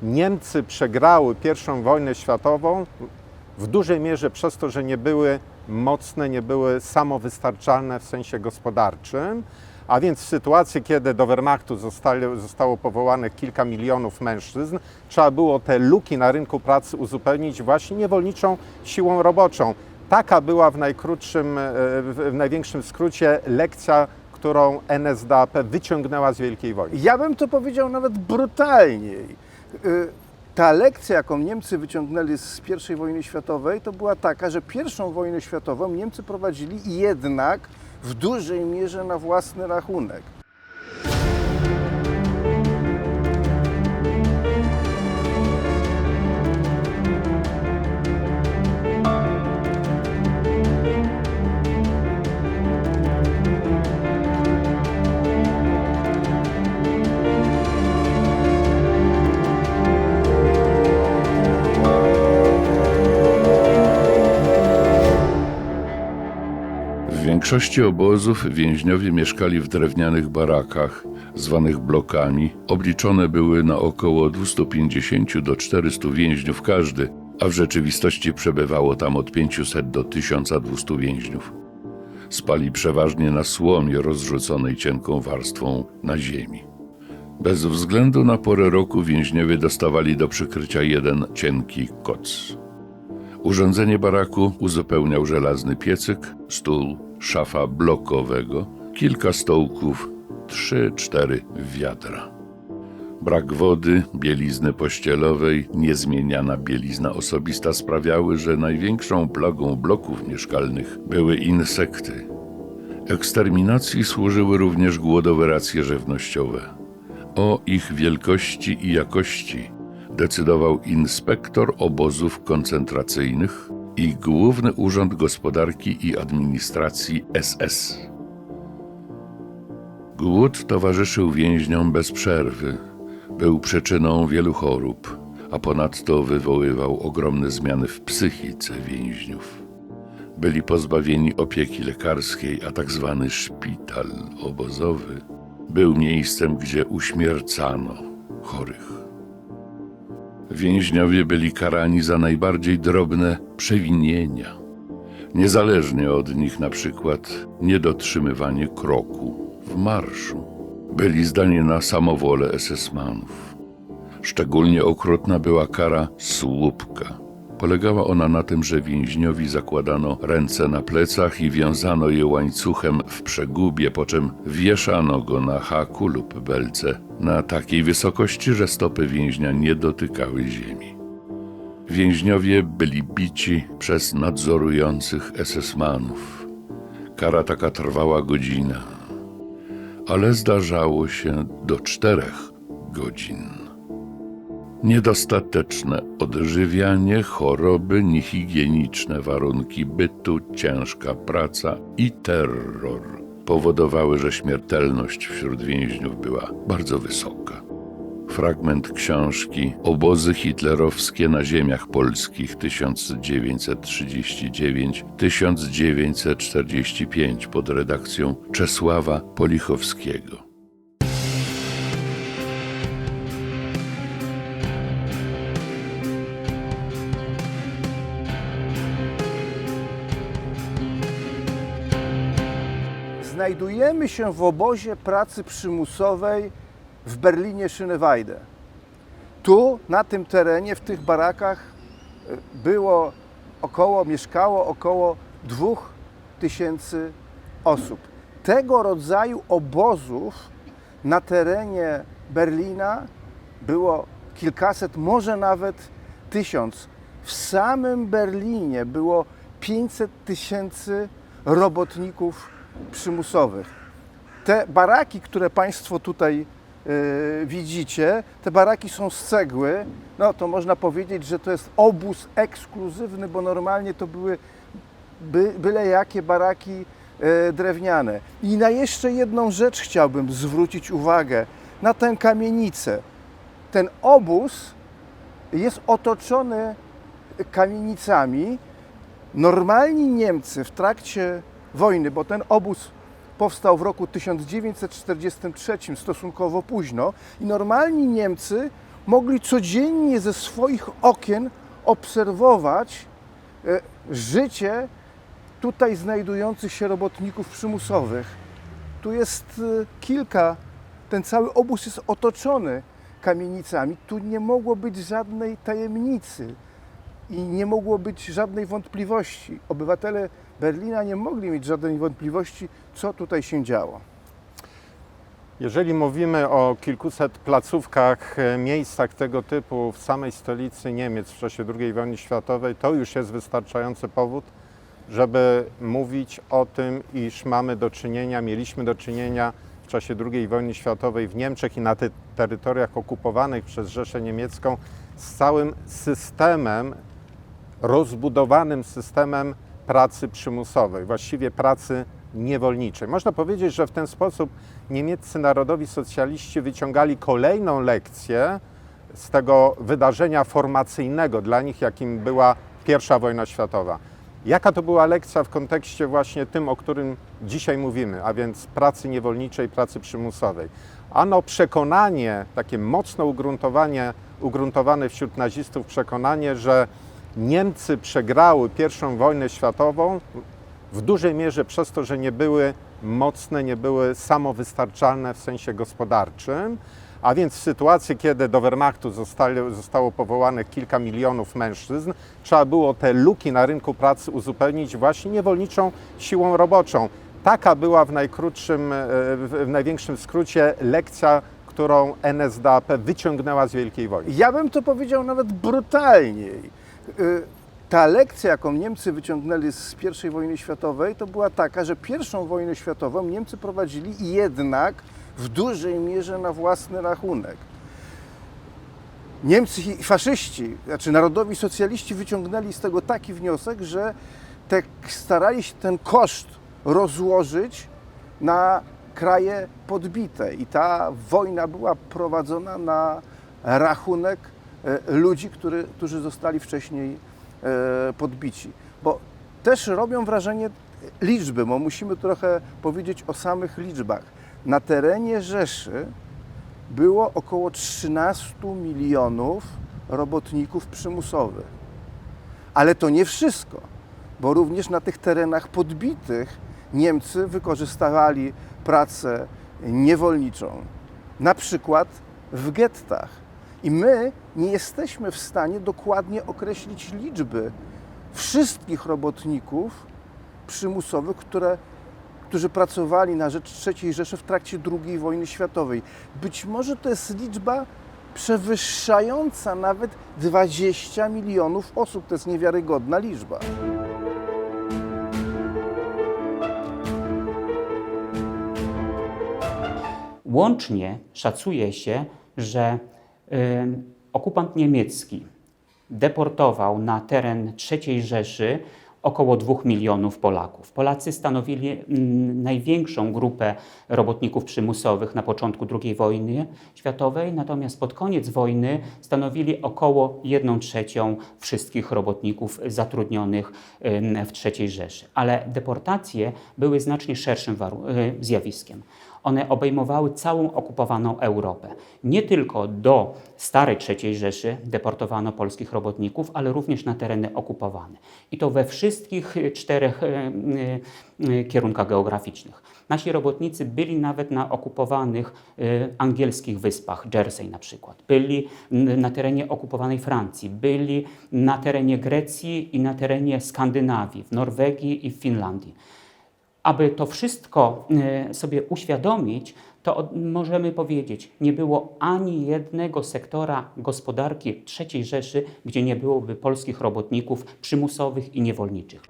Niemcy przegrały I wojnę światową w dużej mierze przez to, że nie były mocne, nie były samowystarczalne w sensie gospodarczym, a więc w sytuacji, kiedy do Wehrmachtu zostało powołanych kilka milionów mężczyzn, trzeba było te luki na rynku pracy uzupełnić właśnie niewolniczą siłą roboczą. Taka była w największym skrócie lekcja, którą NSDAP wyciągnęła z Wielkiej Wojny. Ja bym to powiedział nawet brutalniej. Ta lekcja, jaką Niemcy wyciągnęli z I wojny światowej, to była taka, że I wojnę światową Niemcy prowadzili jednak w dużej mierze na własny rachunek. W większości obozów więźniowie mieszkali w drewnianych barakach, zwanych blokami. Obliczone były na około 250 do 400 więźniów każdy, a w rzeczywistości przebywało tam od 500 do 1200 więźniów. Spali przeważnie na słomie rozrzuconej cienką warstwą na ziemi. Bez względu na porę roku więźniowie dostawali do przykrycia jeden cienki koc. Urządzenie baraku uzupełniał żelazny piecyk, stół, szafa blokowego, kilka stołków, 3-4 wiadra. Brak wody, bielizny pościelowej, niezmieniana bielizna osobista sprawiały, że największą plagą bloków mieszkalnych były insekty. Eksterminacji służyły również głodowe racje żywnościowe. O ich wielkości i jakości decydował inspektor obozów koncentracyjnych i Główny Urząd Gospodarki i Administracji SS. Głód towarzyszył więźniom bez przerwy, był przyczyną wielu chorób, a ponadto wywoływał ogromne zmiany w psychice więźniów. Byli pozbawieni opieki lekarskiej, a tak zwany szpital obozowy był miejscem, gdzie uśmiercano chorych. Więźniowie byli karani za najbardziej drobne przewinienia, niezależnie od nich, na przykład niedotrzymywanie kroku w marszu. Byli zdani na samowolę SS-manów. Szczególnie okrutna była kara słupka. Polegała ona na tym, że więźniowi zakładano ręce na plecach i wiązano je łańcuchem w przegubie, po czym wieszano go na haku lub belce na takiej wysokości, że stopy więźnia nie dotykały ziemi. Więźniowie byli bici przez nadzorujących SS-manów. Kara taka trwała godzinę, ale zdarzało się do 4 godzin. Niedostateczne odżywianie, choroby, niehigieniczne warunki bytu, ciężka praca i terror powodowały, że śmiertelność wśród więźniów była bardzo wysoka. Fragment książki Obozy hitlerowskie na ziemiach polskich 1939-1945 pod redakcją Czesława Polichowskiego. Znajdujemy się w obozie pracy przymusowej w Berlinie-Schöneweide. Tu, na tym terenie, w tych barakach mieszkało około 2000 osób. Tego rodzaju obozów na terenie Berlina było kilkaset, może nawet 1000. W samym Berlinie było 500 000 robotników przymusowych. Te baraki, które Państwo tutaj widzicie, te baraki są z cegły. No to można powiedzieć, że to jest obóz ekskluzywny, bo normalnie to były byle jakie baraki drewniane. I na jeszcze jedną rzecz chciałbym zwrócić uwagę, na tę kamienicę. Ten obóz jest otoczony kamienicami. Normalni Niemcy w trakcie wojny, bo ten obóz powstał w roku 1943, stosunkowo późno, i normalni Niemcy mogli codziennie ze swoich okien obserwować życie tutaj znajdujących się robotników przymusowych. Tu jest ten cały obóz jest otoczony kamienicami. Tu nie mogło być żadnej tajemnicy i nie mogło być żadnej wątpliwości. Obywatele Berlina nie mogli mieć żadnej wątpliwości, co tutaj się działo. Jeżeli mówimy o kilkuset placówkach, miejscach tego typu w samej stolicy Niemiec w czasie II wojny światowej, to już jest wystarczający powód, żeby mówić o tym, iż mieliśmy do czynienia w czasie II wojny światowej w Niemczech i na tych terytoriach okupowanych przez Rzeszę Niemiecką z całym systemem, rozbudowanym systemem pracy przymusowej, właściwie pracy niewolniczej. Można powiedzieć, że w ten sposób niemieccy narodowi socjaliści wyciągali kolejną lekcję z tego wydarzenia formacyjnego dla nich, jakim była I wojna światowa. Jaka to była lekcja w kontekście właśnie tym, o którym dzisiaj mówimy, a więc pracy niewolniczej, pracy przymusowej? Ano przekonanie, takie mocno ugruntowane wśród nazistów przekonanie, że Niemcy przegrały I wojnę światową w dużej mierze przez to, że nie były mocne, nie były samowystarczalne w sensie gospodarczym, a więc w sytuacji, kiedy do Wehrmachtu zostało powołanych kilka milionów mężczyzn, trzeba było te luki na rynku pracy uzupełnić właśnie niewolniczą siłą roboczą. Taka była w największym skrócie lekcja, którą NSDAP wyciągnęła z Wielkiej Wojny. Ja bym to powiedział nawet brutalniej. Ta lekcja, jaką Niemcy wyciągnęli z I wojny światowej, to była taka, że I wojnę światową Niemcy prowadzili jednak w dużej mierze na własny rachunek. Niemcy i faszyści, znaczy narodowi socjaliści wyciągnęli z tego taki wniosek, że starali się ten koszt rozłożyć na kraje podbite i ta wojna była prowadzona na rachunek ludzi, którzy zostali wcześniej podbici. Bo też robią wrażenie liczby, bo musimy trochę powiedzieć o samych liczbach. Na terenie Rzeszy było około 13 milionów robotników przymusowych. Ale to nie wszystko, bo również na tych terenach podbitych Niemcy wykorzystywali pracę niewolniczą, na przykład w gettach. I my nie jesteśmy w stanie dokładnie określić liczby wszystkich robotników przymusowych, którzy pracowali na rzecz III Rzeszy w trakcie II wojny światowej. Być może to jest liczba przewyższająca nawet 20 milionów osób. To jest niewiarygodna liczba. Łącznie szacuje się, że okupant niemiecki deportował na teren III Rzeszy około 2 milionów Polaków. Polacy stanowili największą grupę robotników przymusowych na początku II wojny światowej, natomiast pod koniec wojny stanowili około 1/3 wszystkich robotników zatrudnionych w III Rzeszy. Ale deportacje były znacznie szerszym zjawiskiem. One obejmowały całą okupowaną Europę. Nie tylko do starej III Rzeszy deportowano polskich robotników, ale również na tereny okupowane. I to we wszystkich 4 kierunkach geograficznych. Nasi robotnicy byli nawet na okupowanych angielskich wyspach, Jersey na przykład. Byli na terenie okupowanej Francji, byli na terenie Grecji i na terenie Skandynawii, w Norwegii i w Finlandii. Aby to wszystko sobie uświadomić, to możemy powiedzieć, nie było ani jednego sektora gospodarki III Rzeszy, gdzie nie byłoby polskich robotników przymusowych i niewolniczych.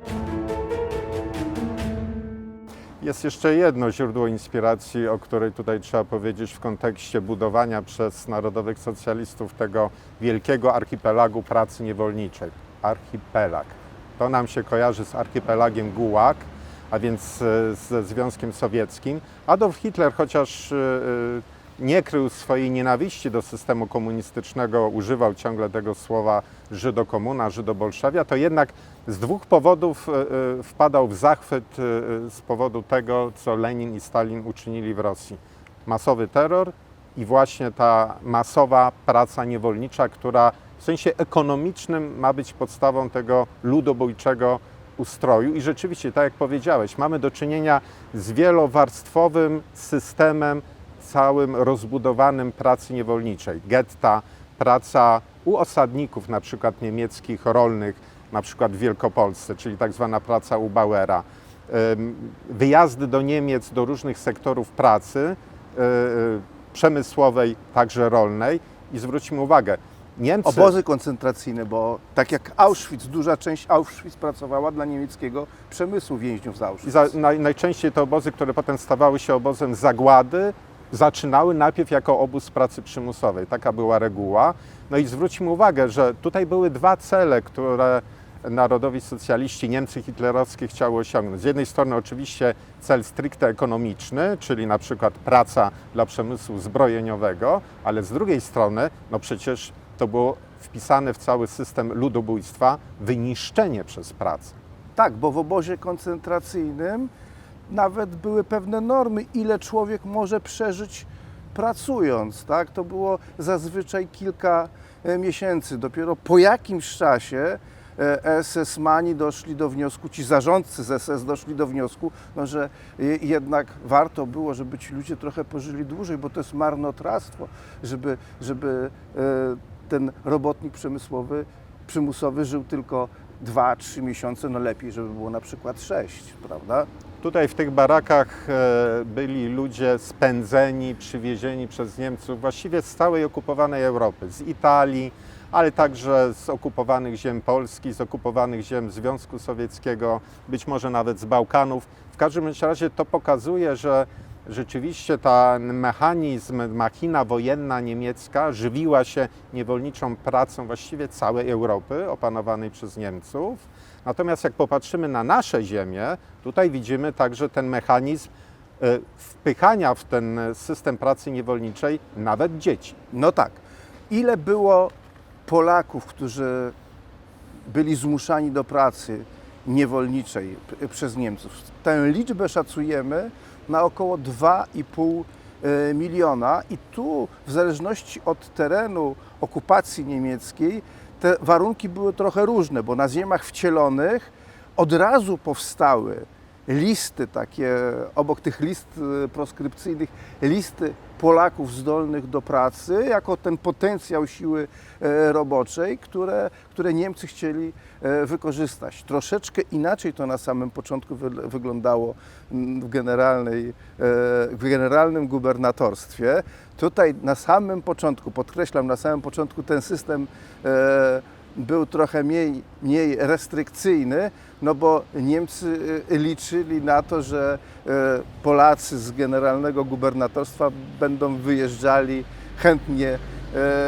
Jest jeszcze jedno źródło inspiracji, o której tutaj trzeba powiedzieć w kontekście budowania przez narodowych socjalistów tego wielkiego archipelagu pracy niewolniczej. Archipelag. To nam się kojarzy z archipelagiem Gulag, a więc ze Związkiem Sowieckim. Adolf Hitler, chociaż nie krył swojej nienawiści do systemu komunistycznego, używał ciągle tego słowa żydokomuna, żydobolszewia, to jednak z 2 powodów wpadał w zachwyt z powodu tego, co Lenin i Stalin uczynili w Rosji. Masowy terror i właśnie ta masowa praca niewolnicza, która w sensie ekonomicznym ma być podstawą tego ludobójczego ustroju. I rzeczywiście, tak jak powiedziałeś, mamy do czynienia z wielowarstwowym systemem, całym rozbudowanym pracy niewolniczej. Getta, praca u osadników, na przykład niemieckich, rolnych, na przykład w Wielkopolsce, czyli tak zwana praca u Bauera. Wyjazdy do Niemiec, do różnych sektorów pracy, przemysłowej, także rolnej. I zwróćmy uwagę, Niemcy... Obozy koncentracyjne, bo tak jak Auschwitz, duża część Auschwitz pracowała dla niemieckiego przemysłu więźniów z Auschwitz. Najczęściej te obozy, które potem stawały się obozem zagłady, zaczynały najpierw jako obóz pracy przymusowej. Taka była reguła. No i zwróćmy uwagę, że tutaj były dwa cele, które narodowi socjaliści, Niemcy hitlerowskie chciały osiągnąć. Z jednej strony oczywiście cel stricte ekonomiczny, czyli na przykład praca dla przemysłu zbrojeniowego, ale z drugiej strony, no przecież to było wpisane w cały system ludobójstwa wyniszczenie przez pracę. Tak, bo w obozie koncentracyjnym nawet były pewne normy, ile człowiek może przeżyć pracując. Tak? To było zazwyczaj kilka miesięcy. Dopiero po jakimś czasie SS-mani doszli do wniosku, ci zarządcy z SS doszli do wniosku, no, że jednak warto było, żeby ci ludzie trochę pożyli dłużej, bo to jest marnotrawstwo, żeby ten robotnik przemysłowy, przymusowy żył tylko 2-3 miesiące, no lepiej, żeby było na przykład 6, prawda? Tutaj w tych barakach byli ludzie spędzeni, przywiezieni przez Niemców właściwie z całej okupowanej Europy, z Italii, ale także z okupowanych ziem Polski, z okupowanych ziem Związku Sowieckiego, być może nawet z Bałkanów. W każdym razie to pokazuje, że rzeczywiście ten mechanizm, machina wojenna niemiecka żywiła się niewolniczą pracą właściwie całej Europy opanowanej przez Niemców. Natomiast jak popatrzymy na nasze ziemie, tutaj widzimy także ten mechanizm wpychania w ten system pracy niewolniczej nawet dzieci. No tak. Ile było Polaków, którzy byli zmuszani do pracy niewolniczej przez Niemców? Tę liczbę szacujemy na około 2,5 miliona i tu w zależności od terenu okupacji niemieckiej te warunki były trochę różne, bo na ziemiach wcielonych od razu powstały listy takie, obok tych list proskrypcyjnych, listy Polaków zdolnych do pracy, jako ten potencjał siły roboczej, które Niemcy chcieli wykorzystać. Troszeczkę inaczej to na samym początku wyglądało w generalnym gubernatorstwie. Tutaj na samym początku, podkreślam, na samym początku ten system był trochę mniej restrykcyjny, no bo Niemcy liczyli na to, że Polacy z generalnego gubernatorstwa będą wyjeżdżali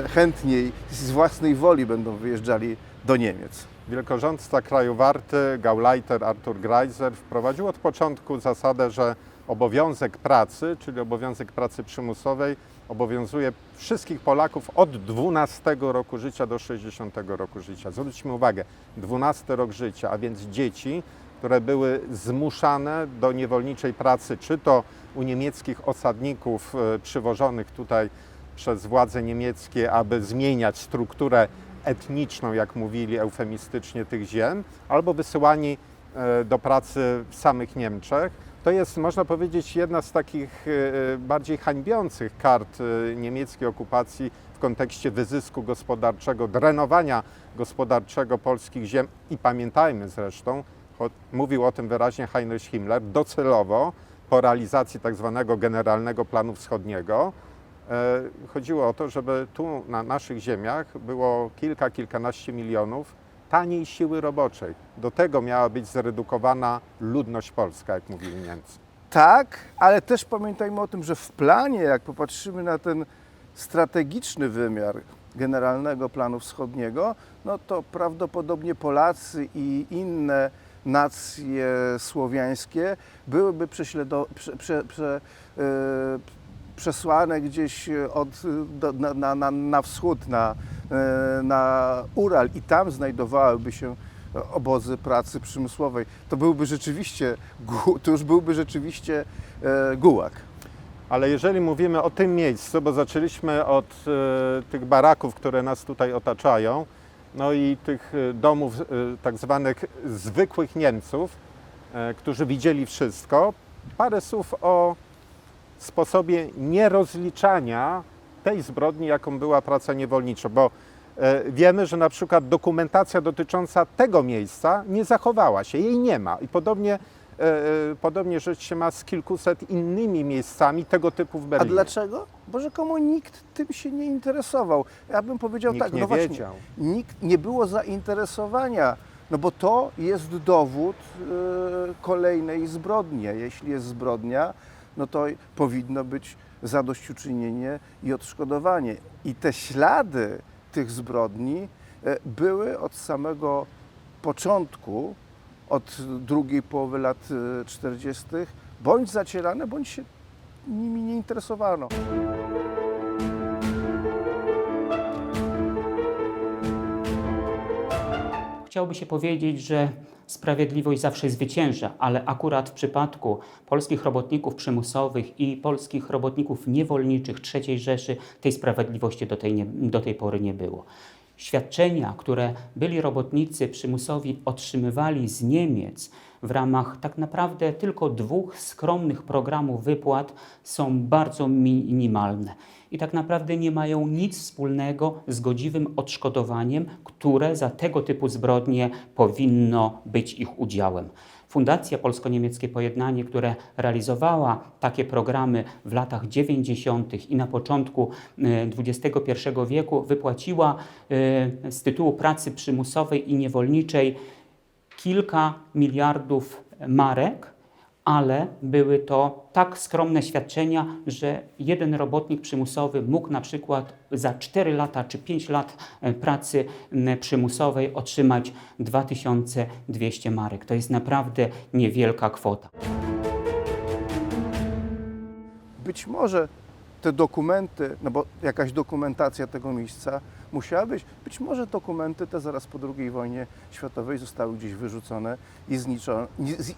chętniej, z własnej woli będą wyjeżdżali do Niemiec. Wielkorządca kraju Warty, Gauleiter Artur Greiser wprowadził od początku zasadę, że obowiązek pracy, czyli obowiązek pracy przymusowej, obowiązuje wszystkich Polaków od 12 roku życia do 60 roku życia. Zwróćmy uwagę, 12 rok życia, a więc dzieci, które były zmuszane do niewolniczej pracy, czy to u niemieckich osadników przywożonych tutaj przez władze niemieckie, aby zmieniać strukturę etniczną, jak mówili eufemistycznie, tych ziem, albo wysyłani do pracy w samych Niemczech. To jest, można powiedzieć, jedna z takich bardziej hańbiących kart niemieckiej okupacji w kontekście wyzysku gospodarczego, drenowania gospodarczego polskich ziem. I pamiętajmy zresztą, mówił o tym wyraźnie Heinrich Himmler, docelowo po realizacji tak zwanego Generalnego Planu Wschodniego chodziło o to, żeby tu na naszych ziemiach było kilkanaście milionów taniej siły roboczej. Do tego miała być zredukowana ludność polska, jak mówili Niemcy. Tak, ale też pamiętajmy o tym, że w planie, jak popatrzymy na ten strategiczny wymiar Generalnego Planu Wschodniego, no to prawdopodobnie Polacy i inne nacje słowiańskie byłyby przesłane gdzieś na wschód, na Ural i tam znajdowałyby się obozy pracy przemysłowej. To już byłby rzeczywiście gułag. Ale jeżeli mówimy o tym miejscu, bo zaczęliśmy od tych baraków, które nas tutaj otaczają, no i tych domów tak zwanych zwykłych Niemców, którzy widzieli wszystko, parę słów o sposobie nierozliczania tej zbrodni, jaką była praca niewolnicza, bo wiemy, że na przykład dokumentacja dotycząca tego miejsca nie zachowała się, jej nie ma i podobnie rzecz się ma z kilkuset innymi miejscami tego typu w A Berlinie. dlaczego? Bo rzekomo nikt tym się nie interesował. Ja bym powiedział Nikt tak, nie no właśnie, wiedział. nikt nie było zainteresowania, no bo to jest dowód kolejnej zbrodni. A jeśli jest zbrodnia, no to powinno być zadośćuczynienie i odszkodowanie. I te ślady tych zbrodni były od samego początku, od drugiej połowy lat 40. bądź zacierane, bądź się nimi nie interesowano. Chciałoby się powiedzieć, że sprawiedliwość zawsze zwycięża, ale akurat w przypadku polskich robotników przymusowych i polskich robotników niewolniczych III Rzeszy tej sprawiedliwości do tej pory nie było. Świadczenia, które byli robotnicy przymusowi otrzymywali z Niemiec w ramach tak naprawdę tylko 2 skromnych programów wypłat, są bardzo minimalne i tak naprawdę nie mają nic wspólnego z godziwym odszkodowaniem, które za tego typu zbrodnie powinno być ich udziałem. Fundacja Polsko-Niemieckie Pojednanie, która realizowała takie programy w latach 90. i na początku XXI wieku, wypłaciła z tytułu pracy przymusowej i niewolniczej kilka miliardów marek, ale były to tak skromne świadczenia, że jeden robotnik przymusowy mógł na przykład za 4 lata czy 5 lat pracy przymusowej otrzymać 2200 marek. To jest naprawdę niewielka kwota. Być może te dokumenty, no bo jakaś dokumentacja tego miejsca musiała być może dokumenty te zaraz po II wojnie światowej zostały gdzieś wyrzucone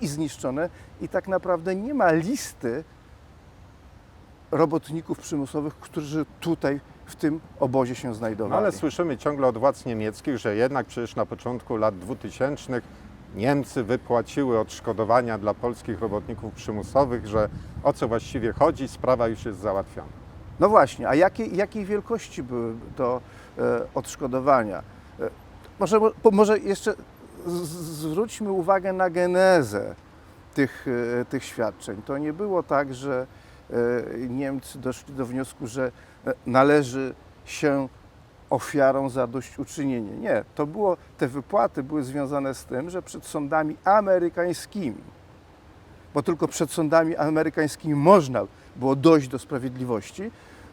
i zniszczone i tak naprawdę nie ma listy robotników przymusowych, którzy tutaj w tym obozie się znajdowali. No ale słyszymy ciągle od władz niemieckich, że jednak przecież na początku lat 2000 Niemcy wypłaciły odszkodowania dla polskich robotników przymusowych, że o co właściwie chodzi, sprawa już jest załatwiona. No właśnie, a jakiej wielkości były to odszkodowania? Może jeszcze zwróćmy uwagę na genezę tych świadczeń. To nie było tak, że Niemcy doszli do wniosku, że należy się ofiarom zadośćuczynienie. Nie, te wypłaty były związane z tym, że przed sądami amerykańskimi, bo tylko przed sądami amerykańskimi można było dojść do sprawiedliwości,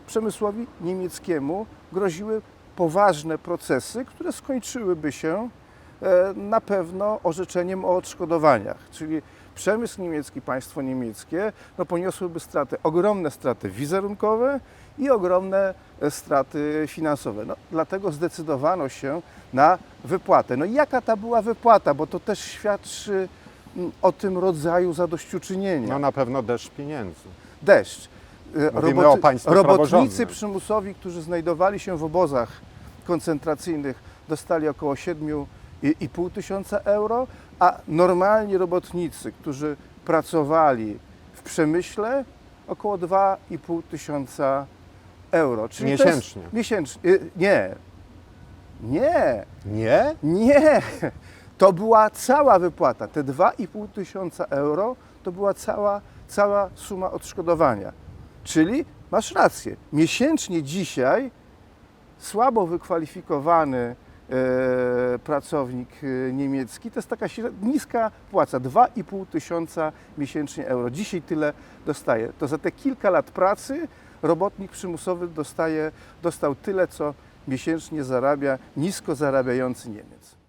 przemysłowi niemieckiemu groziły poważne procesy, które skończyłyby się na pewno orzeczeniem o odszkodowaniach. Czyli przemysł niemiecki, państwo niemieckie poniosłyby straty, ogromne straty wizerunkowe i ogromne straty finansowe. Dlatego zdecydowano się na wypłatę. No i jaka ta była wypłata? Bo to też świadczy o tym rodzaju zadośćuczynienia. No na pewno deszcz pieniędzy. Deszcz. Mówimy o państwie Robotnicy praworządnym. przymusowi, którzy znajdowali się w obozach koncentracyjnych, dostali około 7,5 tysiąca euro, a normalni robotnicy, którzy pracowali w przemyśle, około 2,5 tysiąca euro. Czyli Miesięcznie. Miesięcznie. Nie. Nie. Nie? Nie. To była cała wypłata. Te 2,5 tysiąca euro to była cała suma odszkodowania. Czyli masz rację, miesięcznie dzisiaj słabo wykwalifikowany pracownik niemiecki to jest taka niska płaca, 2,5 tysiąca miesięcznie euro. Dzisiaj tyle dostaje. To za te kilka lat pracy robotnik przymusowy dostał tyle, co miesięcznie zarabia nisko zarabiający Niemiec.